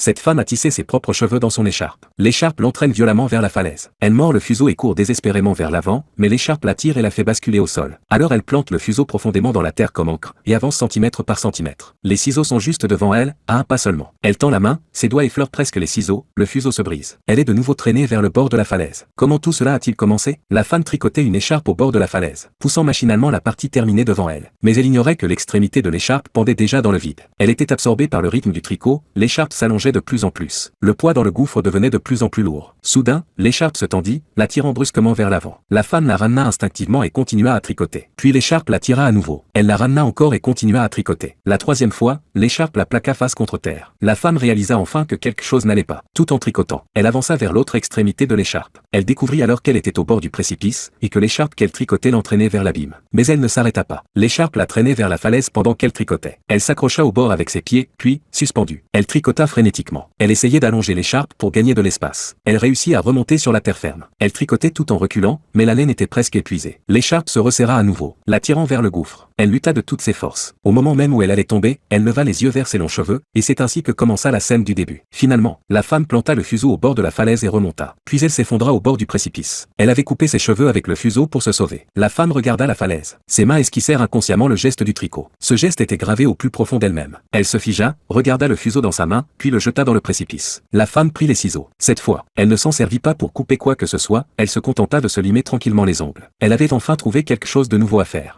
Cette femme a tissé ses propres cheveux dans son écharpe. L'écharpe l'entraîne violemment vers la falaise. Elle mord le fuseau et court désespérément vers l'avant, mais l'écharpe la tire et la fait basculer au sol. Alors elle plante le fuseau profondément dans la terre comme encre, et avance centimètre par centimètre. Les ciseaux sont juste devant elle, à un pas seulement. Elle tend la main, ses doigts effleurent presque les ciseaux, le fuseau se brise. Elle est de nouveau traînée vers le bord de la falaise. Comment tout cela a-t-il commencé? La femme tricotait une écharpe au bord de la falaise, poussant machinalement la partie terminée devant elle. Mais elle ignorait que l'extrémité de l'écharpe pendait déjà dans le vide. Elle était absorbée par le rythme du tricot, l'écharpe s'allongeait de plus en plus. Le poids dans le gouffre devenait de plus en plus lourd. Soudain, l'écharpe se tendit, la tirant brusquement vers l'avant. La femme la ramena instinctivement et continua à tricoter. Puis l'écharpe la tira à nouveau. Elle la ramena encore et continua à tricoter. La troisième fois, l'écharpe la plaqua face contre terre. La femme réalisa enfin que quelque chose n'allait pas. Tout en tricotant, elle avança vers l'autre extrémité de l'écharpe. Elle découvrit alors qu'elle était au bord du précipice, et que l'écharpe qu'elle tricotait l'entraînait vers l'abîme. Mais elle ne s'arrêta pas. L'écharpe la traînait vers la falaise pendant qu'elle tricotait. Elle s'accrocha au bord avec ses pieds, puis, suspendue, elle tricota frénétiquement. Elle essayait d'allonger l'écharpe pour gagner de l'espace. Elle réussit à remonter sur la terre ferme. Elle tricotait tout en reculant, mais la laine était presque épuisée. L'écharpe se resserra à nouveau, la tirant vers le gouffre. Elle lutta de toutes ses forces. Au moment même où elle allait tomber, elle leva les yeux vers ses longs cheveux, et c'est ainsi que commença la scène du début. Finalement, la femme planta le fuseau au bord de la falaise et remonta. Puis elle s'effondra au bord du précipice. Elle avait coupé ses cheveux avec le fuseau pour se sauver. La femme regarda la falaise. Ses mains esquissèrent inconsciemment le geste du tricot. Ce geste était gravé au plus profond d'elle-même. Elle se figea, regarda le fuseau dans sa main, puis le jeta dans le précipice. La femme prit les ciseaux. Cette fois, elle ne s'en servit pas pour couper quoi que ce soit, elle se contenta de se limer tranquillement les ongles. Elle avait enfin trouvé quelque chose de nouveau à faire.